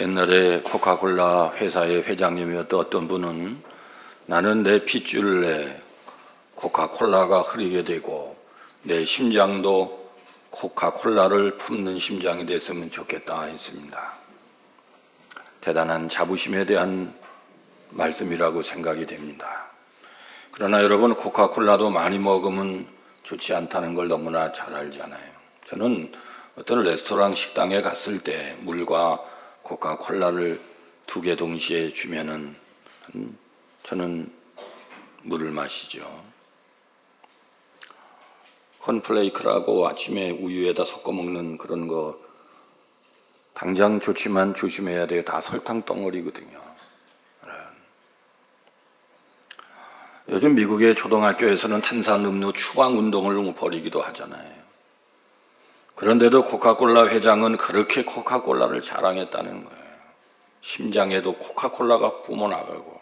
옛날에 코카콜라 회사의 회장님이었던 어떤 분은 나는 내 핏줄에 코카콜라가 흐르게 되고 내 심장도 코카콜라를 품는 심장이 됐으면 좋겠다 했습니다. 대단한 자부심에 대한 말씀이라고 생각이 됩니다. 그러나 여러분, 코카콜라도 많이 먹으면 좋지 않다는 걸 너무나 잘 알잖아요. 저는 어떤 레스토랑 식당에 갔을 때 물과 코카콜라를 두 개 동시에 주면은 저는 물을 마시죠. 콘플레이크라고 아침에 우유에다 섞어 먹는 그런 거 당장 좋지만 조심해야 돼요. 다 설탕 덩어리거든요. 요즘 미국의 초등학교에서는 탄산음료 추방 운동을 벌이기도 하잖아요. 그런데도 코카콜라 회장은 그렇게 코카콜라를 자랑했다는 거예요. 심장에도 코카콜라가 뿜어나가고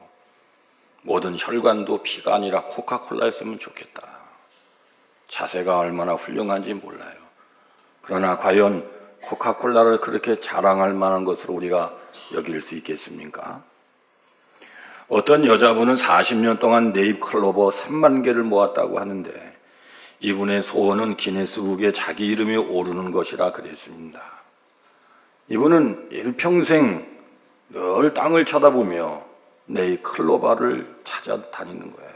모든 혈관도 피가 아니라 코카콜라였으면 좋겠다. 자세가 얼마나 훌륭한지 몰라요. 그러나 과연 코카콜라를 그렇게 자랑할 만한 것으로 우리가 여길 수 있겠습니까? 어떤 여자분은 40년 동안 네잎 클로버 3만 개를 모았다고 하는데 이분의 소원은 기네스북에 자기 이름이 오르는 것이라 그랬습니다. 이분은 일평생 늘 땅을 쳐다보며 네잎 클로버를 찾아다니는 거예요.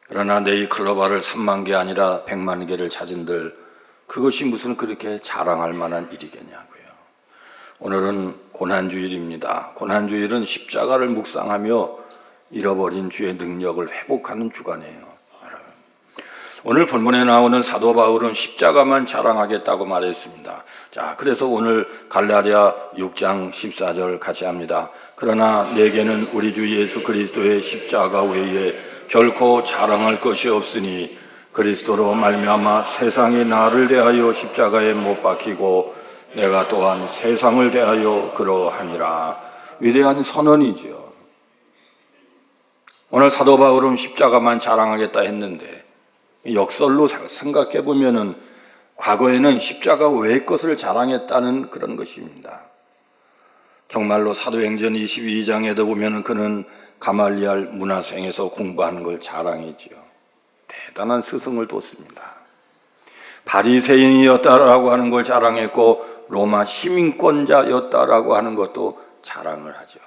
그러나 네잎 클로버를 3만 개 아니라 100만 개를 찾은들 그것이 무슨 그렇게 자랑할 만한 일이겠냐고요. 오늘은 고난주일입니다. 고난주일은 십자가를 묵상하며 잃어버린 주의 능력을 회복하는 주간이에요. 오늘 본문에 나오는 사도 바울은 십자가만 자랑하겠다고 말했습니다. 자, 그래서 오늘 갈라디아 6장 14절 같이 합니다. 그러나 내게는 우리 주 예수 그리스도의 십자가 외에 결코 자랑할 것이 없으니 그리스도로 말미암아 세상이 나를 대하여 십자가에 못 박히고 내가 또한 세상을 대하여 그러하니라. 위대한 선언이죠. 오늘 사도 바울은 십자가만 자랑하겠다 했는데 역설로 생각해 보면은 과거에는 십자가 외의 것을 자랑했다는 그런 것입니다. 정말로 사도행전 22장에도 보면은 그는 가말리알 문화생에서 공부하는 걸 자랑했지요. 대단한 스승을 뒀습니다. 바리새인이었다라고 하는 걸 자랑했고 로마 시민권자였다라고 하는 것도 자랑을 하죠.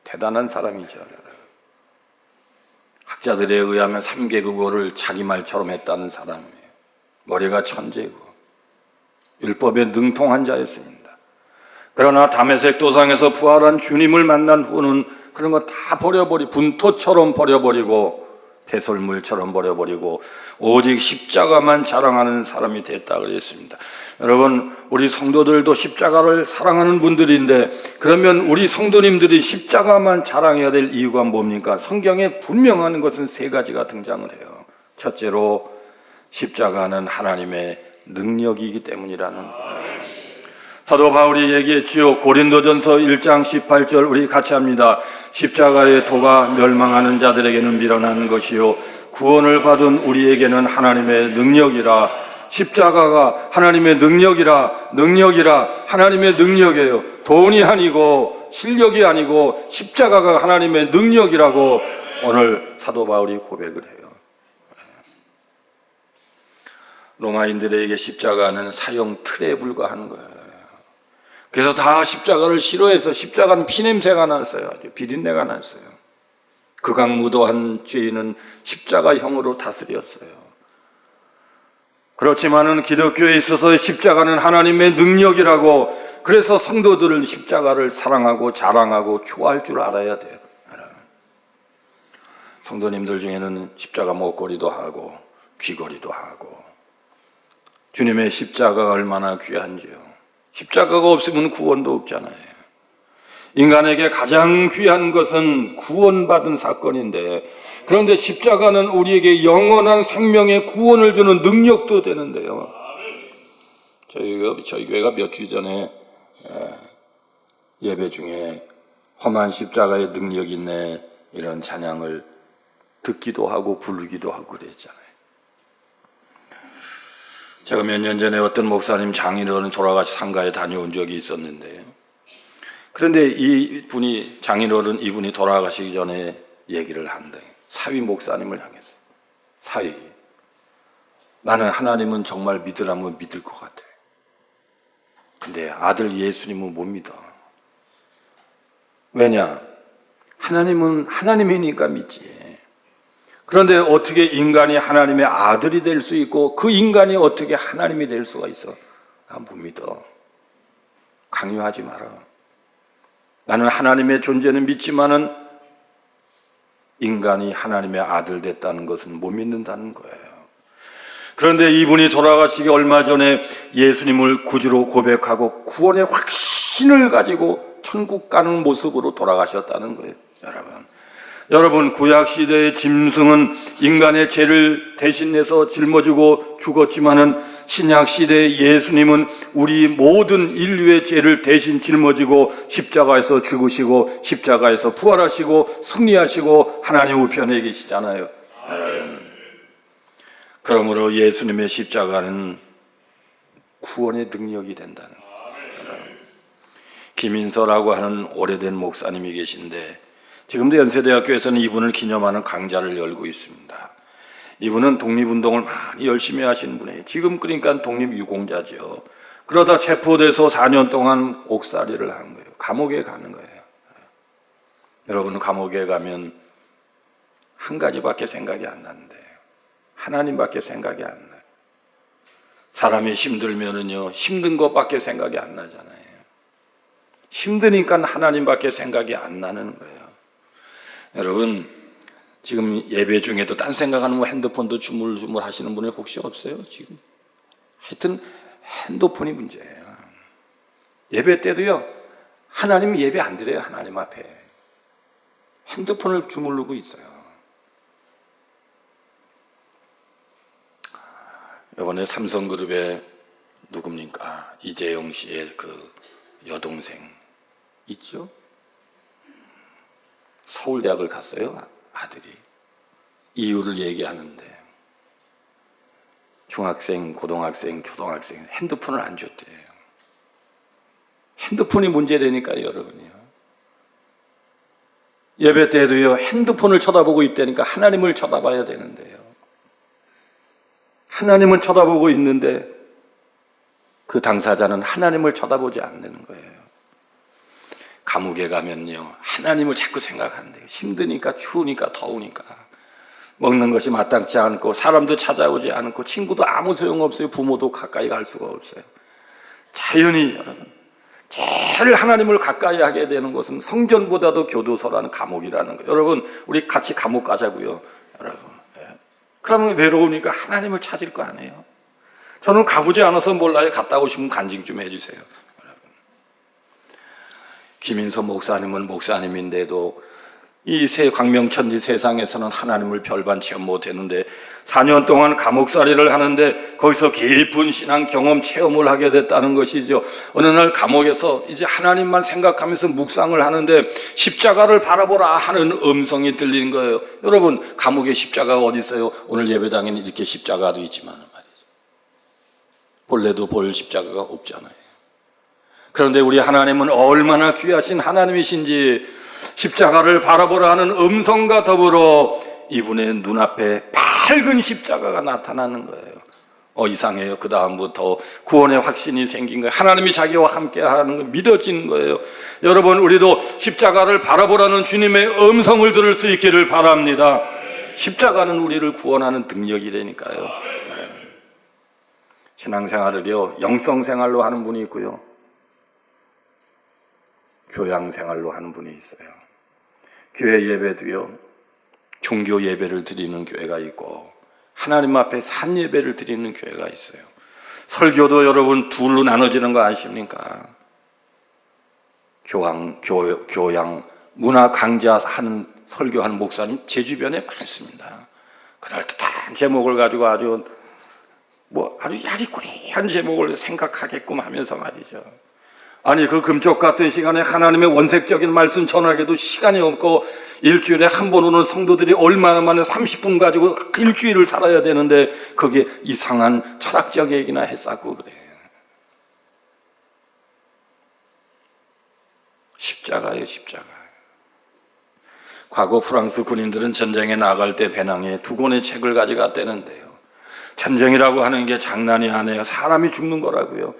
대단한 사람이죠. 학자들에 의하면 3개국어를 자기 말처럼 했다는 사람이에요. 머리가 천재고 율법에 능통한 자였습니다. 그러나 다메섹 도상에서 부활한 주님을 만난 후는 그런 거 다 분토처럼 버려버리고 배설물처럼 버려버리고 오직 십자가만 자랑하는 사람이 됐다 그랬습니다. 여러분, 우리 성도들도 십자가를 사랑하는 분들인데 그러면 우리 성도님들이 십자가만 자랑해야 될 이유가 뭡니까? 성경에 분명한 것은 세 가지가 등장을 해요. 첫째로 십자가는 하나님의 능력이기 때문이라는 거예요. 사도 바울이 얘기했지요. 고린도전서 1장 18절 우리 같이 합니다. 십자가의 도가 멸망하는 자들에게는 미련한 것이요 구원을 받은 우리에게는 하나님의 능력이라. 십자가가 하나님의 능력이라 하나님의 능력이에요. 돈이 아니고 실력이 아니고 십자가가 하나님의 능력이라고 오늘 사도 바울이 고백을 해요. 로마인들에게 십자가는 사형 틀에 불과한 거예요. 그래서 다 십자가를 싫어해서 십자가는 피냄새가 났어요. 비린내가 났어요. 극악무도한 죄인은 십자가형으로 다스렸어요. 그렇지만은 기독교에 있어서 십자가는 하나님의 능력이라고, 그래서 성도들은 십자가를 사랑하고 자랑하고 좋아할 줄 알아야 돼요. 성도님들 중에는 십자가 목걸이도 하고 귀걸이도 하고 주님의 십자가가 얼마나 귀한지요. 십자가가 없으면 구원도 없잖아요. 인간에게 가장 귀한 것은 구원받은 사건인데, 그런데 십자가는 우리에게 영원한 생명의 구원을 주는 능력도 되는데요. 저희 교회가 몇 주 전에 예배 중에 험한 십자가의 능력이 있네 이런 찬양을 듣기도 하고 부르기도 하고 그랬잖아요. 제가 몇 년 전에 어떤 목사님 장인어른 돌아가시 상가에 다녀온 적이 있었는데 그런데 이 분이 장인어른 이분이 돌아가시기 전에 얘기를 한대. 사위 목사님을 향해서. 사위, 나는 하나님은 정말 믿으라면 믿을 것 같아. 근데 아들 예수님은 못 믿어. 왜냐? 하나님은 하나님이니까 믿지. 그런데 어떻게 인간이 하나님의 아들이 될 수 있고 그 인간이 어떻게 하나님이 될 수가 있어? 못 믿어. 강요하지 마라. 나는 하나님의 존재는 믿지만은 인간이 하나님의 아들 됐다는 것은 못 믿는다는 거예요. 그런데 이분이 돌아가시기 얼마 전에 예수님을 구주로 고백하고 구원의 확신을 가지고 천국 가는 모습으로 돌아가셨다는 거예요. 여러분 구약시대의 짐승은 인간의 죄를 대신해서 짊어지고 죽었지만은 신약시대의 예수님은 우리 모든 인류의 죄를 대신 짊어지고 십자가에서 죽으시고 십자가에서 부활하시고 승리하시고 하나님 우편에 계시잖아요. 그러므로 예수님의 십자가는 구원의 능력이 된다는 거예요. 김인서라고 하는 오래된 목사님이 계신데 지금도 연세대학교에서는 이분을 기념하는 강좌를 열고 있습니다. 이분은 독립운동을 많이 열심히 하시는 분이에요. 지금 그러니까 독립유공자죠. 그러다 체포돼서 4년 동안 옥살이를 한 거예요. 감옥에 가는 거예요. 여러분 감옥에 가면 한 가지밖에 생각이 안 나는데 하나님밖에 생각이 안 나요. 사람이 힘들면은요 힘든 것밖에 생각이 안 나잖아요. 힘드니까 하나님밖에 생각이 안 나는 거예요. 여러분 지금 예배 중에도 딴 생각하는 뭐 핸드폰도 주물주물 하시는 분이 혹시 없어요? 지금 하여튼 핸드폰이 문제예요. 예배 때도요 하나님 예배 안 드려요. 하나님 앞에 핸드폰을 주무르고 있어요. 이번에 삼성그룹에 누굽니까? 이재용 씨의 그 여동생 있죠? 서울대학을 갔어요. 아들이 이유를 얘기하는데 중학생, 고등학생, 초등학생 핸드폰을 안 줬대요. 핸드폰이 문제되니까요. 여러분이요 예배 때도요 핸드폰을 쳐다보고 있다니까 하나님을 쳐다봐야 되는데요 하나님은 쳐다보고 있는데 그 당사자는 하나님을 쳐다보지 않는 거예요. 감옥에 가면요 하나님을 자꾸 생각한대요. 힘드니까 추우니까 더우니까 먹는 것이 마땅치 않고 사람도 찾아오지 않고 친구도 아무 소용없어요. 부모도 가까이 갈 수가 없어요. 자연히 여러분 제일 하나님을 가까이 하게 되는 것은 성전보다도 교도소라는 감옥이라는 거예요. 여러분 우리 같이 감옥 가자고요. 여러분 그러면 외로우니까 하나님을 찾을 거 아니에요. 저는 가보지 않아서 몰라요. 갔다 오시면 간증 좀 해주세요. 김인서 목사님은 목사님인데도 이 새 광명천지 세상에서는 하나님을 별반 체험 못했는데 4년 동안 감옥살이를 하는데 거기서 깊은 신앙 경험 체험을 하게 됐다는 것이죠. 어느 날 감옥에서 이제 하나님만 생각하면서 묵상을 하는데 십자가를 바라보라 하는 음성이 들리는 거예요. 여러분 감옥에 십자가가 어디 있어요? 오늘 예배당에는 이렇게 십자가도 있지만 말이죠. 본래도 볼 십자가가 없잖아요. 그런데 우리 하나님은 얼마나 귀하신 하나님이신지 십자가를 바라보라 하는 음성과 더불어 이분의 눈앞에 밝은 십자가가 나타나는 거예요. 이상해요. 그 다음부터 구원의 확신이 생긴 거예요. 하나님이 자기와 함께 하는 거 믿어지는 거예요. 여러분 우리도 십자가를 바라보라는 주님의 음성을 들을 수 있기를 바랍니다. 십자가는 우리를 구원하는 능력이라니까요. 신앙생활을요 영성생활로 하는 분이 있고요 교양생활로 하는 분이 있어요. 교회 예배도요 종교 예배를 드리는 교회가 있고 하나님 앞에 산 예배를 드리는 교회가 있어요. 설교도 여러분 둘로 나눠지는 거 아십니까? 교양, 문화 강좌하는 설교하는 목사님 제 주변에 많습니다. 그럴듯한 제목을 가지고 아주 야리꾸리한 제목을 생각하게끔 하면서 말이죠. 아니 그 금쪽 같은 시간에 하나님의 원색적인 말씀 전하기도 시간이 없고 일주일에 한 번 오는 성도들이 얼마나 많은 30분 가지고 일주일을 살아야 되는데 그게 이상한 철학적 얘기나 했었고 그래요. 십자가예요, 십자가. 과거 프랑스 군인들은 전쟁에 나갈 때 배낭에 2권의 책을 가져갔다는데요. 전쟁이라고 하는 게 장난이 아니에요. 사람이 죽는 거라고요.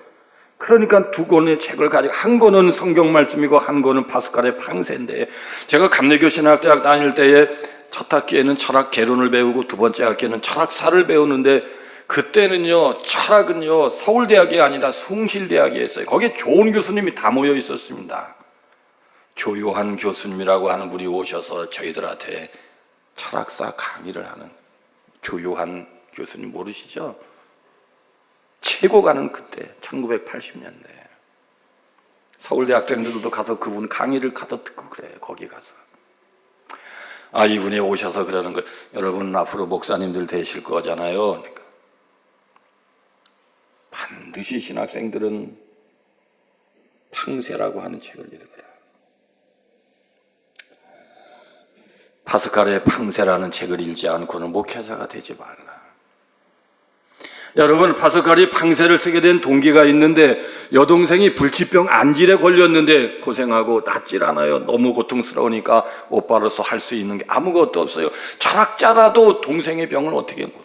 그러니까 2권의 책을 가지고, 한 권은 성경 말씀이고 한 권은 파스칼의 팡세인데, 제가 감리교 신학대학 다닐 때에 첫 학기에는 철학 개론을 배우고 두 번째 학기에는 철학사를 배우는데, 그때는요 철학은요 서울대학이 아니라 숭실대학이었어요. 거기에 좋은 교수님이 다 모여 있었습니다. 조요한 교수님이라고 하는 분이 오셔서 저희들한테 철학사 강의를 하는, 조요한 교수님 모르시죠? 최고가는 그때 1980년대 서울대 학생들도 가서 그분 강의를 가서 듣고 그래요. 거기 가서 이분이 오셔서 그러는 거예요. 여러분 앞으로 목사님들 되실 거잖아요. 그러니까 반드시 신학생들은 팡세라고 하는 책을 읽어라. 파스칼의 팡세라는 책을 읽지 않고는 목회자가 되지 말라. 여러분, 파스칼이 팡세를 쓰게 된 동기가 있는데, 여동생이 불치병 안질에 걸렸는데 고생하고 낫질 않아요. 너무 고통스러우니까 오빠로서 할 수 있는 게 아무것도 없어요. 철학자라도 동생의 병을 어떻게 못해요.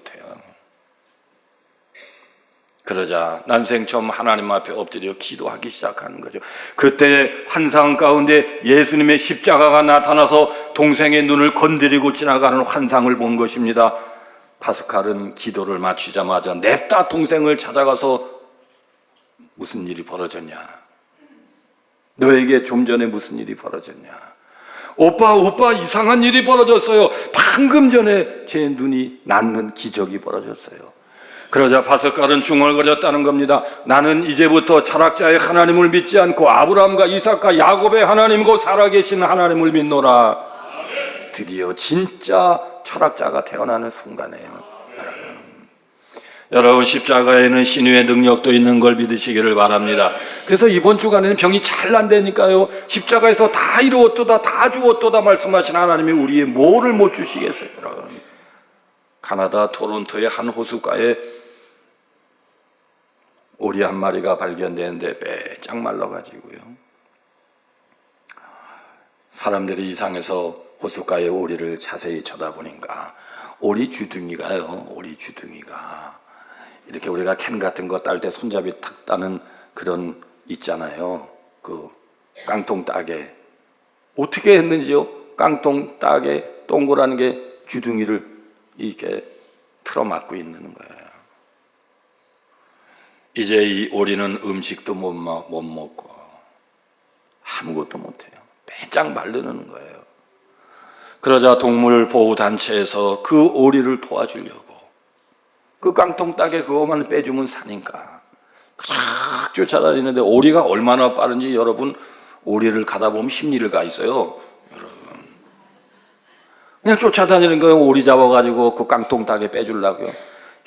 그러자 난생 처음 하나님 앞에 엎드려 기도하기 시작하는 거죠. 그때 환상 가운데 예수님의 십자가가 나타나서 동생의 눈을 건드리고 지나가는 환상을 본 것입니다. 파스칼은 기도를 마치자마자 냅다 동생을 찾아가서 무슨 일이 벌어졌냐? 너에게 좀 전에 무슨 일이 벌어졌냐? 오빠 이상한 일이 벌어졌어요. 방금 전에 제 눈이 낫는 기적이 벌어졌어요. 그러자 파스칼은 중얼거렸다는 겁니다. 나는 이제부터 철학자의 하나님을 믿지 않고 아브라함과 이삭과 야곱의 하나님이고 살아계신 하나님을 믿노라. 드디어 진짜 철학자가 태어나는 순간이에요. 여러분, 십자가에는 신유의 능력도 있는 걸 믿으시기를 바랍니다. 그래서 이번 주간에는 병이 잘 난다니까요. 십자가에서 다 이루었도다, 다 주었도다 말씀하신 하나님이 우리의 뭐를 못 주시겠어요. 여러분, 가나다 토론토의 한 호숫가에 오리 한 마리가 발견되는데 빼짝 말라가지고요. 사람들이 이상해서 호숫가의 오리를 자세히 쳐다보니까 오리 주둥이가요. 오리 주둥이가 이렇게 우리가 캔 같은 거 딸 때 손잡이 탁 따는 그런 있잖아요. 그 깡통 따개 어떻게 했는지요? 깡통 따개 동그란 게 주둥이를 이렇게 틀어막고 있는 거예요. 이제 이 오리는 음식도 못 먹고 아무것도 못해요. 빼짝 마르는 거예요. 그러자 동물보호단체에서 그 오리를 도와주려고, 그 깡통따개 그것만 빼주면 사니까 쫙 쫓아다니는데, 오리가 얼마나 빠른지 여러분, 오리를 가다 보면 심리를 가 있어요. 여러분, 그냥 쫓아다니는 거예요. 오리 잡아가지고 그 깡통따개 빼주려고요.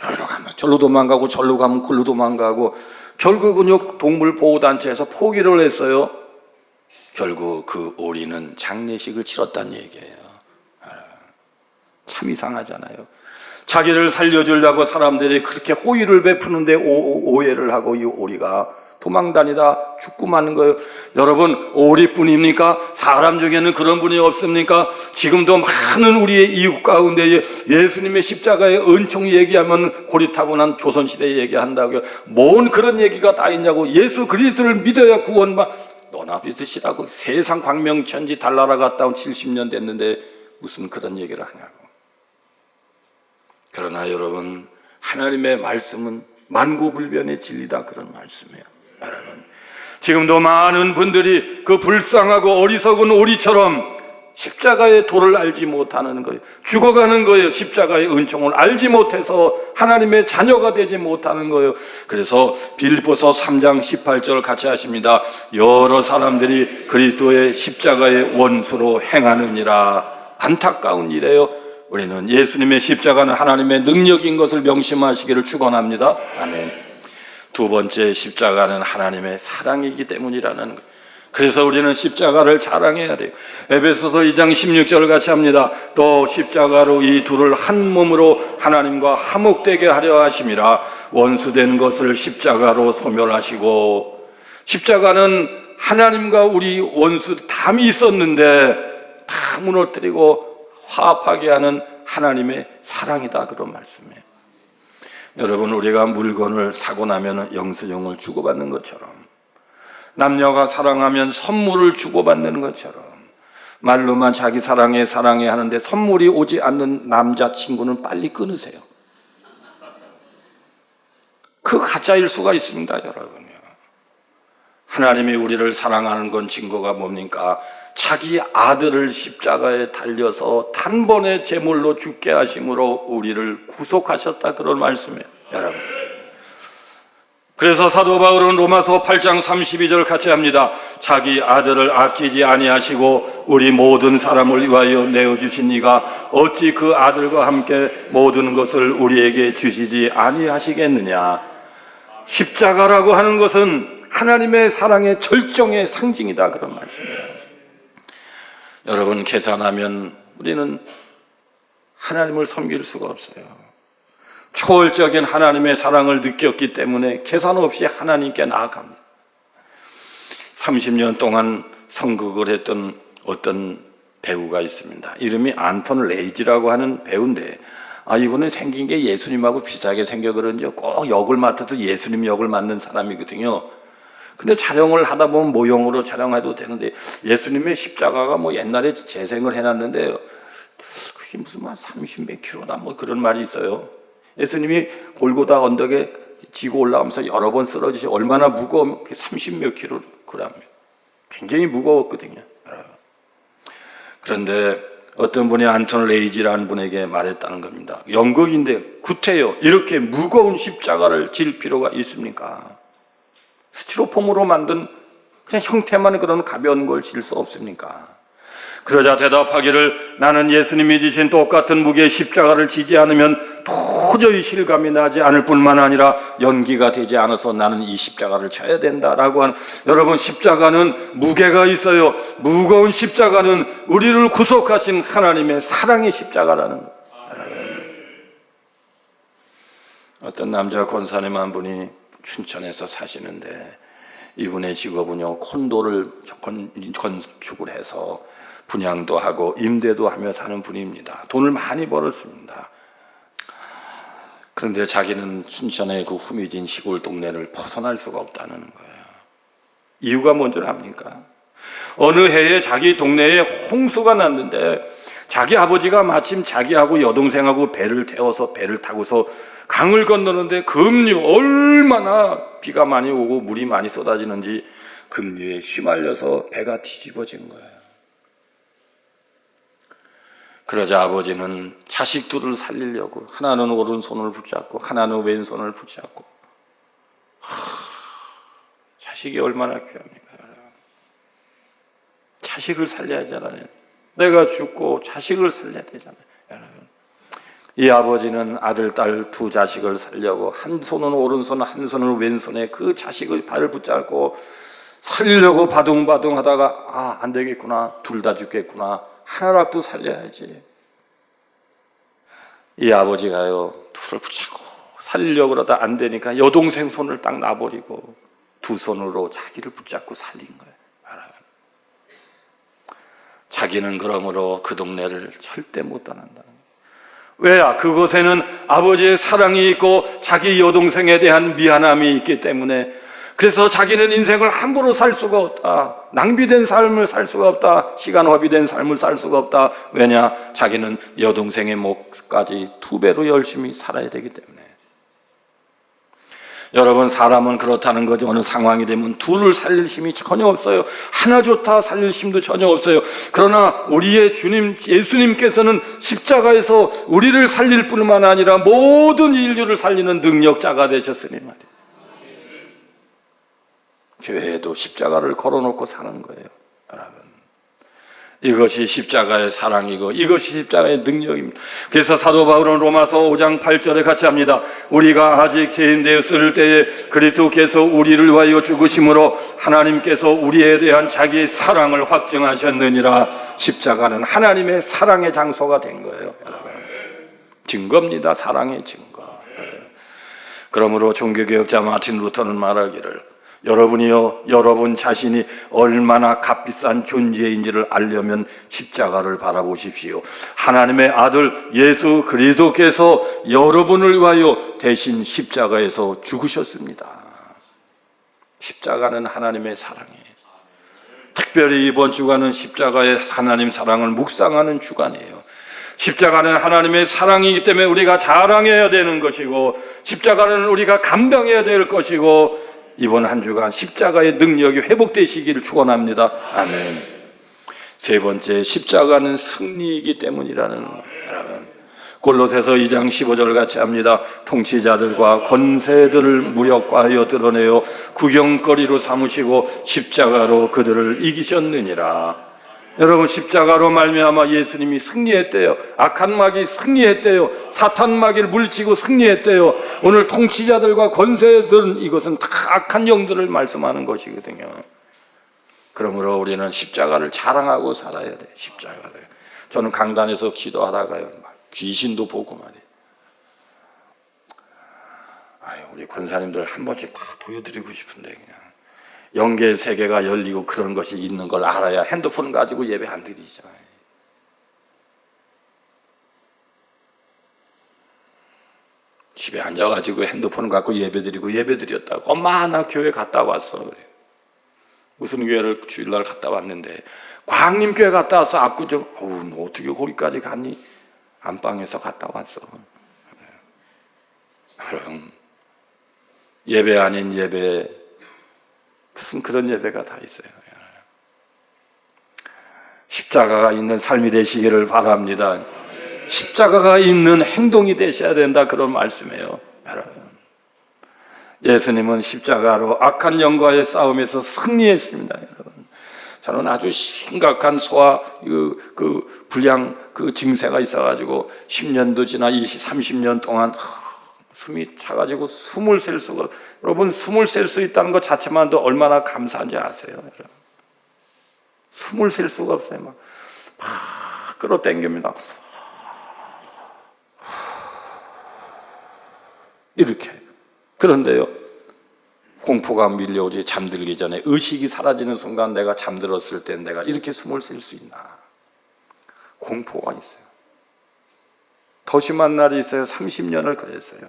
여기로 가면 절로 도망가고, 절로 가면 글로 도망가고, 결국은요 동물보호단체에서 포기를 했어요. 결국 그 오리는 장례식을 치렀다는 얘기예요. 참 이상하잖아요. 자기를 살려주려고 사람들이 그렇게 호의를 베푸는데 오해를 하고 이 오리가 도망다니다 죽고 마는 거예요. 여러분, 오리뿐입니까? 사람 중에는 그런 분이 없습니까? 지금도 많은 우리의 이웃 가운데 예수님의 십자가의 은총 얘기하면 고리타분한 조선시대 얘기한다고요. 뭔 그런 얘기가 다 있냐고. 예수 그리스도를 믿어야 구원받. 너나 믿으시라고. 세상 광명천지 달나라 갔다 온 70년 됐는데 무슨 그런 얘기를 하냐고. 그러나 여러분, 하나님의 말씀은 만고불변의 진리다, 그런 말씀이에요. 여러분, 지금도 많은 분들이 그 불쌍하고 어리석은 오리처럼 십자가의 도를 알지 못하는 거예요. 죽어가는 거예요. 십자가의 은총을 알지 못해서 하나님의 자녀가 되지 못하는 거예요. 그래서 빌립보서 3장 18절 같이 하십니다. 여러 사람들이 그리스도의 십자가의 원수로 행하느니라. 안타까운 일이에요. 우리는 예수님의 십자가는 하나님의 능력인 것을 명심하시기를 축원합니다. 아멘. 두 번째, 십자가는 하나님의 사랑이기 때문이라는 것. 그래서 우리는 십자가를 자랑해야 돼요. 에베소서 2장 16절 같이 합니다. 또 십자가로 이 둘을 한 몸으로 하나님과 화목되게 하려 하심이라. 원수된 것을 십자가로 소멸하시고. 십자가는 하나님과 우리 원수 담이 있었는데 다 무너뜨리고 화합하게 하는 하나님의 사랑이다, 그런 말씀이에요. 여러분, 우리가 물건을 사고 나면 영수증을 주고받는 것처럼, 남녀가 사랑하면 선물을 주고받는 것처럼, 말로만 자기 사랑해 사랑해 하는데 선물이 오지 않는 남자친구는 빨리 끊으세요. 그 가짜일 수가 있습니다, 여러분요. 하나님이 우리를 사랑하는 건 증거가 뭡니까? 자기 아들을 십자가에 달려서 단번에 제물로 죽게 하심으로 우리를 구속하셨다, 그런 말씀이에요, 여러분. 그래서 사도 바울은 로마서 8장 32절 같이 합니다. 자기 아들을 아끼지 아니하시고 우리 모든 사람을 위하여 내어주신 이가 어찌 그 아들과 함께 모든 것을 우리에게 주시지 아니하시겠느냐. 십자가라고 하는 것은 하나님의 사랑의 절정의 상징이다, 그런 말씀이에요. 여러분, 계산하면 우리는 하나님을 섬길 수가 없어요. 초월적인 하나님의 사랑을 느꼈기 때문에 계산 없이 하나님께 나아갑니다. 30년 동안 선극을 했던 어떤 배우가 있습니다. 이름이 안톤 레이지라고 하는 배우인데, 이분은 생긴 게 예수님하고 비슷하게 생겨 그런지 꼭 역을 맡아도 예수님 역을 맡는 사람이거든요. 근데 촬영을 하다 보면 모형으로 촬영해도 되는데, 예수님의 십자가가 옛날에 재생을 해놨는데 그게 무슨 30몇 킬로다 그런 말이 있어요. 예수님이 골고다 언덕에 지고 올라가면서 여러 번 쓰러지시, 얼마나 무거우면 30몇 킬로그램, 굉장히 무거웠거든요. 그런데 어떤 분이 안톤 레이지라는 분에게 말했다는 겁니다. 연극인데 구태여 이렇게 무거운 십자가를 질 필요가 있습니까? 스티로폼으로 만든 그냥 형태만 그런 가벼운 걸 질 수 없습니까? 그러자 대답하기를, 나는 예수님이 지신 똑같은 무게의 십자가를 지지 않으면 도저히 실감이 나지 않을 뿐만 아니라 연기가 되지 않아서 나는 이 십자가를 져야 된다라고 하는, 여러분, 십자가는 무게가 있어요. 무거운 십자가는 우리를 구속하신 하나님의 사랑의 십자가라는 거예요. 어떤 남자 권사님 한 분이 춘천에서 사시는데, 이분의 직업은요, 콘도를 건축을 해서 분양도 하고 임대도 하며 사는 분입니다. 돈을 많이 벌었습니다. 그런데 자기는 춘천의 그 후미진 시골 동네를 벗어날 수가 없다는 거예요. 이유가 뭔지 압니까? 어느 해에 자기 동네에 홍수가 났는데, 자기 아버지가 마침 자기하고 여동생하고 배를 태워서 배를 타고서 강을 건너는데 급류, 얼마나 비가 많이 오고 물이 많이 쏟아지는지 급류에 휘말려서 배가 뒤집어진 거예요. 그러자 아버지는 자식들을 살리려고 하나는 오른손을 붙잡고 하나는 왼손을 붙잡고, 자식이 얼마나 귀합니까? 자식을 살려야 하잖아요. 내가 죽고 자식을 살려야 되잖아요. 이 아버지는 아들, 딸 두 자식을 살려고 한 손은 오른손, 한 손은 왼손에 그 자식의 발을 붙잡고 살리려고 바둥바둥 하다가, 안 되겠구나, 둘 다 죽겠구나, 하나라도 살려야지. 이 아버지가요, 둘을 붙잡고 살리려고 그러다 안 되니까 여동생 손을 딱 놔버리고 두 손으로 자기를 붙잡고 살린 거예요. 자기는 그러므로 그 동네를 절대 못 떠난다는 거예요. 왜야? 그곳에는 아버지의 사랑이 있고 자기 여동생에 대한 미안함이 있기 때문에. 그래서 자기는 인생을 함부로 살 수가 없다, 낭비된 삶을 살 수가 없다, 시간 허비된 삶을 살 수가 없다. 왜냐? 자기는 여동생의 몫까지 2배로 열심히 살아야 되기 때문에. 여러분, 사람은 그렇다는 거죠. 어느 상황이 되면 둘을 살릴 힘이 전혀 없어요. 하나 좋다 살릴 힘도 전혀 없어요. 그러나 우리의 주님 예수님께서는 십자가에서 우리를 살릴 뿐만 아니라 모든 인류를 살리는 능력자가 되셨으니 말이에요. 교회에도 십자가를 걸어놓고 사는 거예요, 여러분. 이것이 십자가의 사랑이고 이것이 십자가의 능력입니다. 그래서 사도 바울은 로마서 5장 8절에 같이 합니다. 우리가 아직 죄인 되었을 때에 그리스도께서 우리를 위하여 죽으심으로 하나님께서 우리에 대한 자기의 사랑을 확증하셨느니라. 십자가는 하나님의 사랑의 장소가 된 거예요, 여러분. 증거입니다, 사랑의 증거. 그러므로 종교개혁자 마틴 루터는 말하기를, 여러분이요, 여러분 자신이 얼마나 값비싼 존재인지를 알려면 십자가를 바라보십시오. 하나님의 아들 예수 그리스도께서 여러분을 위하여 대신 십자가에서 죽으셨습니다. 십자가는 하나님의 사랑이에요. 특별히 이번 주간은 십자가의 하나님 사랑을 묵상하는 주간이에요. 십자가는 하나님의 사랑이기 때문에 우리가 자랑해야 되는 것이고, 십자가는 우리가 감당해야 될 것이고, 이번 한 주간 십자가의 능력이 회복되시기를 축원합니다. 아멘. 세 번째, 십자가는 승리이기 때문이라는 골로새서 2장 15절 같이 합니다. 통치자들과 권세들을 무력화하여 드러내어 구경거리로 삼으시고 십자가로 그들을 이기셨느니라. 여러분, 십자가로 말미암아 예수님이 승리했대요. 악한 마귀 승리했대요. 사탄 마귀를 물리치고 승리했대요. 오늘 통치자들과 권세들은 이것은 다 악한 영들을 말씀하는 것이거든요. 그러므로 우리는 십자가를 자랑하고 살아야 돼. 십자가를. 저는 강단에서 기도하다가요, 귀신도 보고 말이에요. 우리 권사님들 한 번씩 다 보여드리고 싶은데, 그냥 영계 세계가 열리고 그런 것이 있는 걸 알아야 핸드폰 가지고 예배 안 드리잖아요. 집에 앉아가지고 핸드폰 갖고 예배 드렸다고. 엄마, 나 교회 갔다 왔어. 그래. 무슨 교회를 주일날 갔다 왔는데, 광림 교회 갔다 왔어. 압구정. 너 어떻게 거기까지 갔니? 안방에서 갔다 왔어. 그럼 예배 아닌 예배, 무슨 그런 예배가 다 있어요. 십자가가 있는 삶이 되시기를 바랍니다. 십자가가 있는 행동이 되셔야 된다, 그런 말씀이에요. 여러분, 예수님은 십자가로 악한 영과의 싸움에서 승리했습니다. 여러분, 저는 아주 심각한 소화 불량 증세가 있어가지고 10년도 지나 30년 동안 숨이 차가지고 숨을 셀 수가, 여러분, 숨을 셀 수 있다는 것 자체만도 얼마나 감사한지 아세요? 여러분, 숨을 셀 수가 없어요. 막 끌어당깁니다. 이렇게. 그런데요, 공포가 밀려오지, 잠들기 전에 의식이 사라지는 순간 내가 잠들었을 때 내가 이렇게 숨을 쉴 수 있나? 공포가 있어요. 더 심한 날이 있어요. 30년을 그랬어요.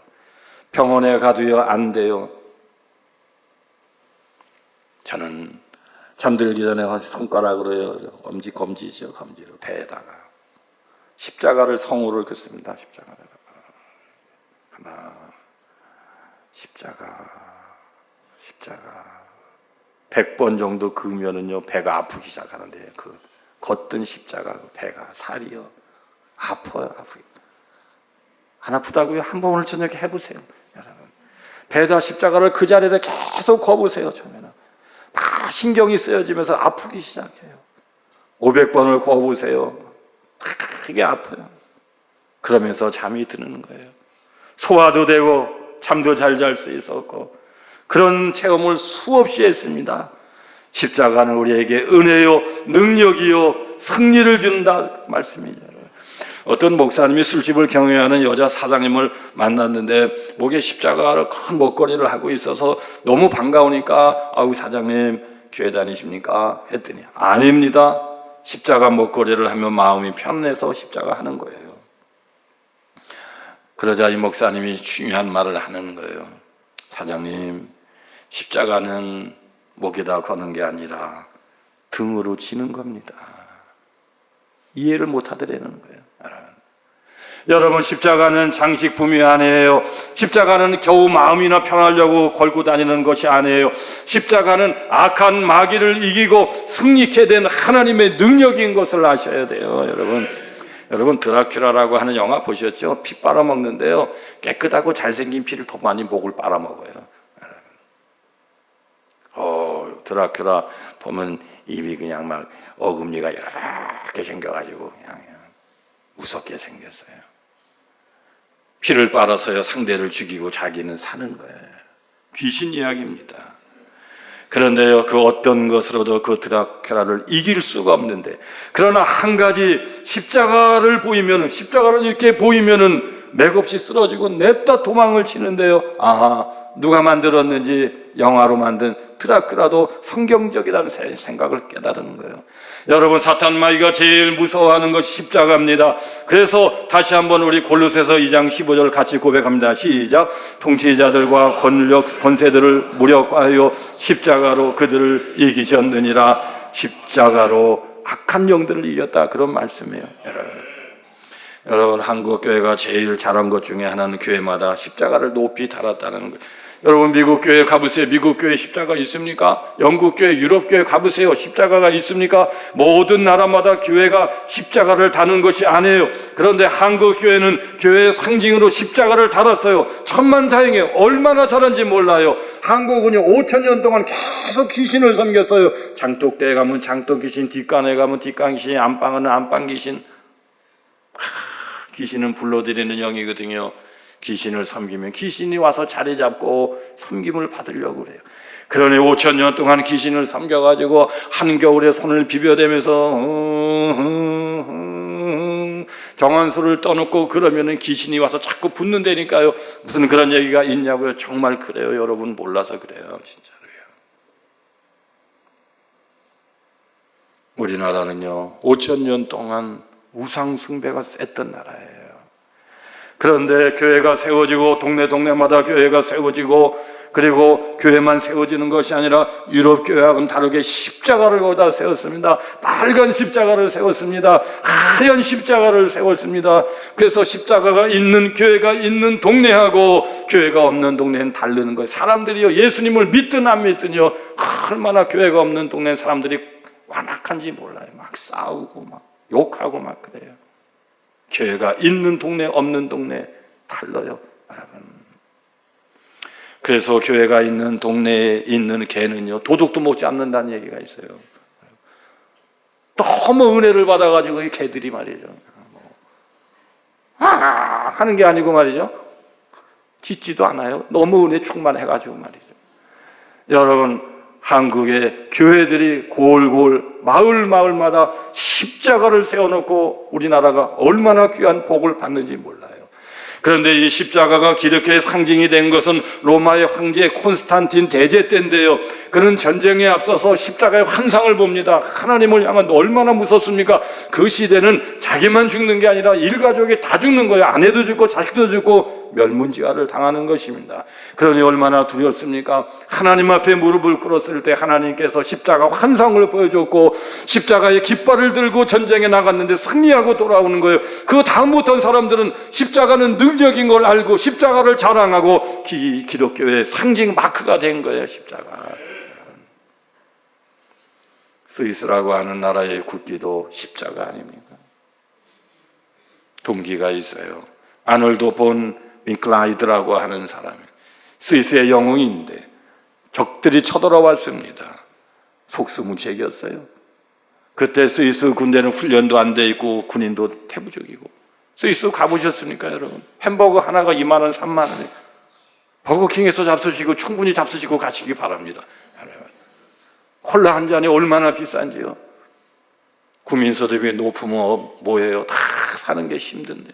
병원에 가도요, 안 돼요. 저는 잠들기 전에 손가락으로요, 검지죠, 검지로 배에다가 십자가를 성호를 긋습니다. 십자가를 하나, 십자가 100번 정도 그으면은요, 배가 아프기 시작하는데, 그 걷던 십자가, 배가 살이요 아파요. 안 아프다고요? 한번 오늘 저녁에 해보세요, 여러분. 배에다 십자가를 그 자리에다 계속 거보세요. 처음에는 다 신경이 쓰여지면서 아프기 시작해요. 500번을 거보세요. 크게 아파요. 그러면서 잠이 드는 거예요. 소화도 되고 잠도 잘 잘 수 있었고, 그런 체험을 수없이 했습니다. 십자가는 우리에게 은혜요, 능력이요, 승리를 준다 말씀이죠. 어떤 목사님이 술집을 경영하는 여자 사장님을 만났는데, 목에 십자가를 큰 목걸이를 하고 있어서 너무 반가우니까, 아우 사장님 교회 다니십니까? 했더니 아닙니다. 십자가 목걸이를 하면 마음이 편해서 십자가 하는 거예요. 그러자 이 목사님이 중요한 말을 하는 거예요. 사장님, 십자가는 목에다 거는 게 아니라 등으로 지는 겁니다. 이해를 못 하더라는 거예요. 여러분, 십자가는 장식품이 아니에요. 십자가는 겨우 마음이나 편하려고 걸고 다니는 것이 아니에요. 십자가는 악한 마귀를 이기고 승리케 된 하나님의 능력인 것을 아셔야 돼요. 여러분 드라큘라라고 하는 영화 보셨죠? 피 빨아먹는데요, 깨끗하고 잘생긴 피를 더 많이 목을 빨아먹어요. 드라큘라 보면 입이 그냥 막 어금니가 이렇게 생겨가지고 그냥 무섭게 생겼어요. 피를 빨아서요, 상대를 죽이고 자기는 사는 거예요. 귀신 이야기입니다. 그런데요, 그 어떤 것으로도 그 드라큘라를 이길 수가 없는데, 그러나 한 가지, 십자가를 이렇게 보이면은 맥없이 쓰러지고 냅다 도망을 치는데요, 아하, 누가 만들었는지 영화로 만든 드라큘라도 성경적이라는 생각을 깨달은 거예요. 여러분, 사탄 마귀가 제일 무서워하는 것이 십자가입니다. 그래서 다시 한번 우리 골로새서 2장 15절 같이 고백합니다. 시작. 통치자들과 권력 권세들을 무력화하여 십자가로 그들을 이기셨느니라. 십자가로 악한 영들을 이겼다, 그런 말씀이에요. 여러분, 한국 교회가 제일 잘한 것 중에 하나는 교회마다 십자가를 높이 달았다는 거예요. 여러분, 미국 교회 가보세요. 미국 교회 십자가 있습니까? 영국 교회, 유럽 교회 가보세요. 십자가가 있습니까? 모든 나라마다 교회가 십자가를 다는 것이 아니에요. 그런데 한국 교회는 교회의 상징으로 십자가를 달았어요. 천만다행이에요. 얼마나 잘한지 몰라요. 한국은요 5,000년 동안 계속 귀신을 섬겼어요. 장독대에 가면 장독 귀신, 뒷간에 가면 뒷간 귀신, 안방은 안방 귀신. 귀신은 불러들이는 영이거든요. 귀신을 섬기면 귀신이 와서 자리 잡고 섬김을 받으려고 그래요. 그러니 5,000년 동안 귀신을 섬겨가지고 한겨울에 손을 비벼대면서 정한수를 떠놓고 그러면은 귀신이 와서 자꾸 붙는다니까요. 무슨 그런 얘기가 있냐고요. 정말 그래요. 여러분, 몰라서 그래요. 진짜로요. 우리나라는요 5,000년 동안 우상 숭배가 셌던 나라예요. 그런데 교회가 세워지고 동네마다 교회가 세워지고, 그리고 교회만 세워지는 것이 아니라 유럽 교회하고는 다르게 십자가를 거기다 세웠습니다. 빨간 십자가를 세웠습니다. 하얀 십자가를 세웠습니다. 그래서 십자가가 있는 교회가 있는 동네하고 교회가 없는 동네는 다르는 거예요. 사람들이요 예수님을 믿든 안 믿든요 얼마나 교회가 없는 동네 사람들이 완악한지 몰라요. 막 싸우고 막 욕하고 막 그래요. 교회가 있는 동네 없는 동네 달라요, 여러분. 그래서 교회가 있는 동네에 있는 개는요 도둑도 못 잡는다는 얘기가 있어요. 너무 은혜를 받아가지고 이 개들이 말이죠, 하는 게 아니고 말이죠, 짖지도 않아요. 너무 은혜 충만해가지고 말이죠. 여러분, 한국의 교회들이 골골 마을마다 십자가를 세워놓고 우리나라가 얼마나 귀한 복을 받는지 몰라요. 그런데 이 십자가가 기독교의 상징이 된 것은 로마의 황제 콘스탄틴 대제 때인데요, 그는 전쟁에 앞서서 십자가의 환상을 봅니다. 하나님을 향한 얼마나 무섭습니까? 그 시대는 자기만 죽는 게 아니라 일가족이 다 죽는 거예요. 아내도 죽고 자식도 죽고 멸문지화를 당하는 것입니다. 그러니 얼마나 두렵습니까? 하나님 앞에 무릎을 꿇었을 때 하나님께서 십자가 환상을 보여줬고 십자가의 깃발을 들고 전쟁에 나갔는데 승리하고 돌아오는 거예요. 그 다음부터 사람들은 십자가는 능력인 걸 알고 십자가를 자랑하고 기독교의 상징 마크가 된 거예요, 십자가. 스위스라고 하는 나라의 국기도 십자가 아닙니까? 동기가 있어요. 아놀드 본 윙클라이드라고 하는 사람이 스위스의 영웅인데 적들이 쳐들어왔습니다. 속수무책이었어요. 그때 스위스 군대는 훈련도 안 돼 있고 군인도 태부적이고. 스위스 가보셨습니까, 여러분? 햄버거 하나가 2만 원, 3만 원에 버거킹에서 잡수시고 충분히 잡수시고 가시기 바랍니다. 콜라 한 잔이 얼마나 비싼지요. 국민소득이 높으면 뭐예요? 다 사는 게 힘든데.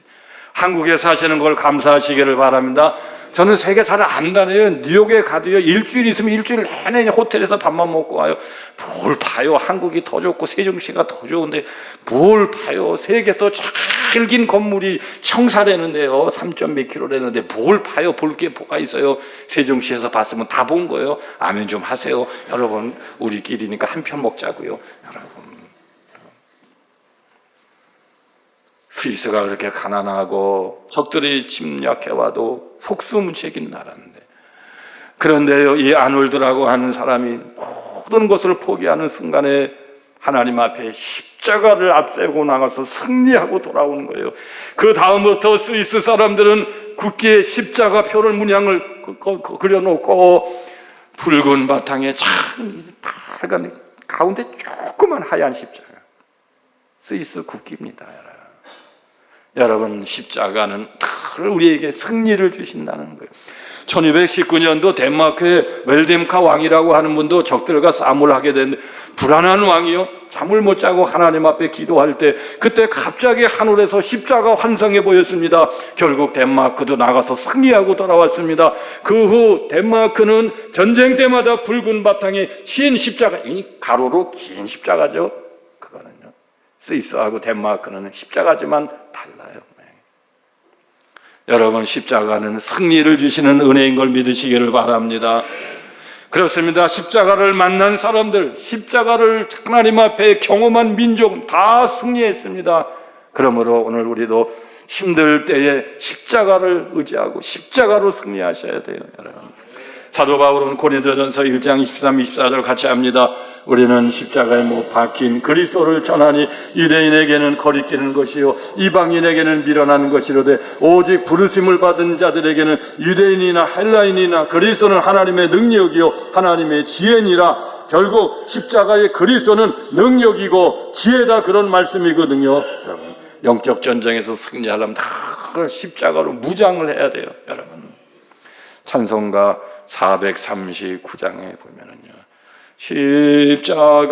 한국에 사시는 걸 감사하시기를 바랍니다. 저는 세계 잘 안 다녀요. 뉴욕에 가도요 일주일 있으면 일주일 내내 호텔에서 밥만 먹고 와요. 뭘 봐요. 한국이 더 좋고 세종시가 더 좋은데 뭘 봐요. 세계에서 제일 긴 건물이 청사라는데요 3몇 킬로라는데 뭘 봐요. 볼 게 뭐가 있어요. 세종시에서 봤으면 다 본 거예요. 아멘 좀 하세요. 여러분, 우리끼리니까 한 편 먹자고요. 여러분, 스위스가 그렇게 가난하고 적들이 침략해와도 속수무책인 나라인데, 그런데요 이 아놀드라고 하는 사람이 모든 것을 포기하는 순간에 하나님 앞에 십자가를 앞세우고 나가서 승리하고 돌아오는 거예요. 그 다음부터 스위스 사람들은 국기에 십자가 표를 문양을 그려놓고 붉은 바탕에 참 빨간 가운데 조그만 하얀 십자가, 스위스 국기입니다. 여러분, 십자가는 늘 우리에게 승리를 주신다는 거예요. 1219년도 덴마크의 웰뎀카 왕이라고 하는 분도 적들과 싸움을 하게 됐는데, 불안한 왕이요, 잠을 못 자고 하나님 앞에 기도할 때 그때 갑자기 하늘에서 십자가 환상해 보였습니다. 결국 덴마크도 나가서 승리하고 돌아왔습니다. 그 후 덴마크는 전쟁 때마다 붉은 바탕에 흰 십자가, 이 가로로 긴 십자가죠. 그거는요, 스위스하고 덴마크는 십자가지만 달라요. 여러분, 십자가는 승리를 주시는 은혜인 걸 믿으시기를 바랍니다. 그렇습니다. 십자가를 만난 사람들, 십자가를 하나님 앞에 경험한 민족 다 승리했습니다. 그러므로 오늘 우리도 힘들 때에 십자가를 의지하고 십자가로 승리하셔야 돼요, 여러분. 사도 바울은 고린도전서 1장 23, 24절 같이 합니다. 우리는 십자가에 못 박힌 그리스도를 전하니 유대인에게는 거리끼는 것이요 이방인에게는 미련한 것이로되 오직 부르심을 받은 자들에게는 유대인이나 헬라인이나 그리스도는 하나님의 능력이요 하나님의 지혜니라. 결국 십자가의 그리스도는 능력이고 지혜다, 그런 말씀이거든요. 여러분, 영적 전쟁에서 승리하려면 다 십자가로 무장을 해야 돼요, 여러분. 찬송가 439장에 보면은요, 십자가에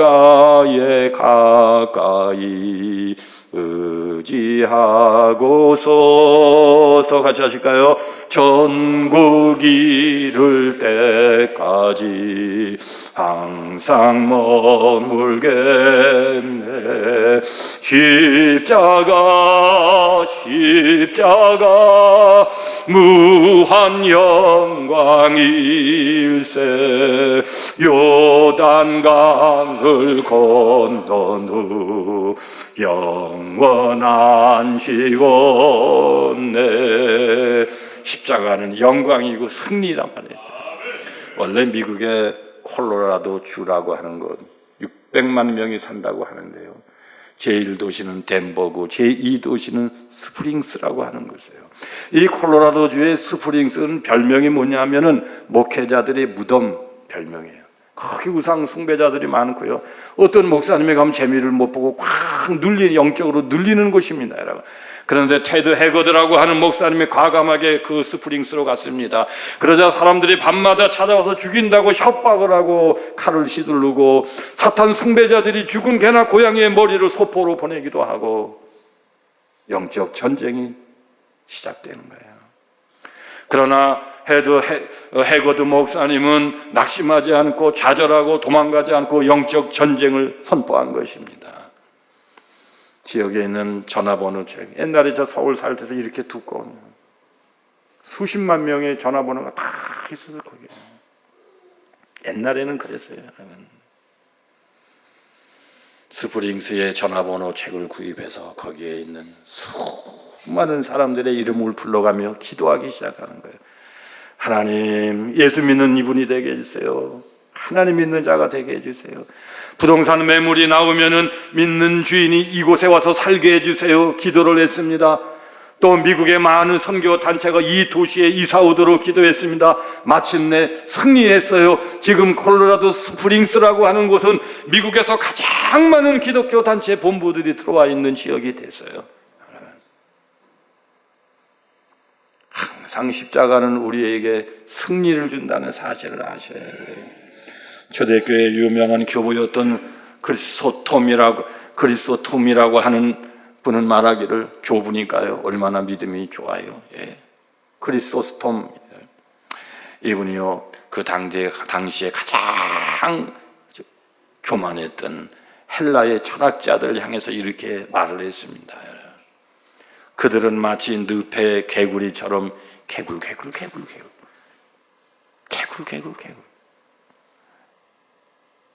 가까이 의지하고서, 같이 하실까요? 전국 이룰 때까지 항상 머물겠네. 십자가 무한 영광일세. 요단강을 건넌 후 영원한 시온네. 십자가는 영광이고 승리란 말이에요. 원래 미국의 콜로라도 주라고 하는 것 600만 명이 산다고 하는데요, 제1도시는 덴버고 제2도시는 스프링스라고 하는 것이에요. 이 콜로라도주의 스프링스는 별명이 뭐냐면은 목회자들의 무덤 별명이에요. 거기 우상 숭배자들이 많고요, 어떤 목사님이 가면 재미를 못 보고 꽉 영적으로 눌리는 곳입니다, 여러분. 그런데 테드 해거드라고 하는 목사님이 과감하게 그 스프링스로 갔습니다. 그러자 사람들이 밤마다 찾아와서 죽인다고 협박을 하고 칼을 휘두르고, 사탄 숭배자들이 죽은 개나 고양이의 머리를 소포로 보내기도 하고, 영적 전쟁이 시작되는 거예요. 그러나 해거드 목사님은 낙심하지 않고 좌절하고 도망가지 않고 영적 전쟁을 선포한 것입니다. 지역에 있는 전화번호책, 옛날에 저 서울 살 때도 이렇게 두꺼운 수십만 명의 전화번호가 다 있었어요, 거기에. 옛날에는 그랬어요, 여러분. 스프링스의 전화번호 책을 구입해서 거기에 있는 수많은 사람들의 이름을 불러가며 기도하기 시작하는 거예요. 하나님, 예수 믿는 이분이 되게 해주세요. 하나님 믿는 자가 되게 해주세요. 부동산 매물이 나오면은 믿는 주인이 이곳에 와서 살게 해주세요. 기도를 했습니다. 또 미국의 많은 선교 단체가 이 도시에 이사 오도록 기도했습니다. 마침내 승리했어요. 지금 콜로라도 스프링스라고 하는 곳은 미국에서 가장 많은 기독교 단체 본부들이 들어와 있는 지역이 됐어요. 항상 십자가는 우리에게 승리를 준다는 사실을 아셔야 돼요. 초대교회 유명한 교부였던 그리스도톰이라고 하는 분은 말하기를, 교부니까요, 얼마나 믿음이 좋아요. 예. 그리스도톰 이분이요, 그 당시에 가장 교만했던 헬라의 철학자들을 향해서 이렇게 말을 했습니다. 그들은 마치 늪의 개구리처럼 개굴.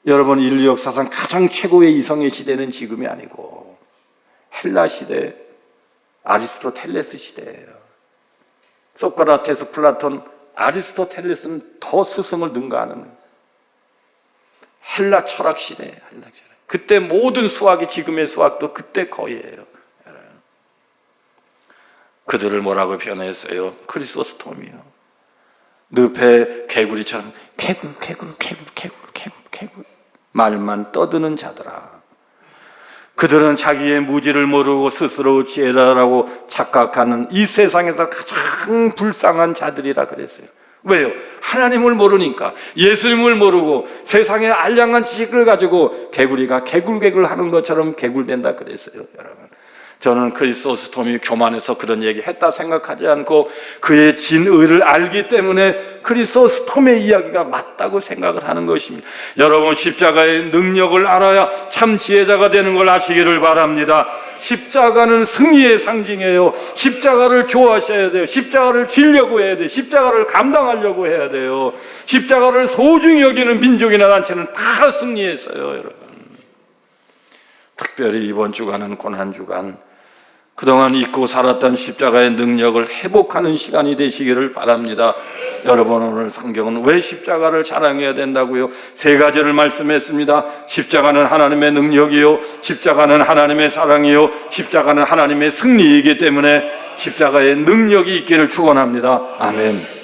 여러분, 인류 역사상 가장 최고의 이성의 시대는 지금이 아니고 헬라 시대, 아리스토텔레스 시대예요. 소크라테스, 플라톤, 아리스토텔레스는 더 스승을 능가하는 헬라 철학 시대예요. 그때 모든 수학이 지금의 수학도 그때 거의예요. 그들을 뭐라고 표현했어요? 크리소스톰이요. 늪의 개구리처럼 개굴 말만 떠드는 자들아. 그들은 자기의 무지를 모르고 스스로 지혜라고 착각하는 이 세상에서 가장 불쌍한 자들이라 그랬어요. 왜요? 하나님을 모르니까. 예수님을 모르고 세상의 알량한 지식을 가지고 개구리가 개굴개굴 하는 것처럼 개굴된다 그랬어요, 여러분. 저는 크리소스톰이 교만해서 그런 얘기 했다 생각하지 않고 그의 진의를 알기 때문에 크리소스톰의 이야기가 맞다고 생각을 하는 것입니다. 여러분, 십자가의 능력을 알아야 참 지혜자가 되는 걸 아시기를 바랍니다. 십자가는 승리의 상징이에요. 십자가를 좋아하셔야 돼요. 십자가를 지려고 해야 돼요. 십자가를 감당하려고 해야 돼요. 십자가를 소중히 여기는 민족이나 단체는 다 승리했어요, 여러분. 특별히 이번 주간은 고난주간, 그동안 잊고 살았던 십자가의 능력을 회복하는 시간이 되시기를 바랍니다. 여러분, 오늘 성경은 왜 십자가를 자랑해야 된다고요? 3가지를 말씀했습니다. 십자가는 하나님의 능력이요, 십자가는 하나님의 사랑이요, 십자가는 하나님의 승리이기 때문에 십자가의 능력이 있기를 축원합니다. 아멘.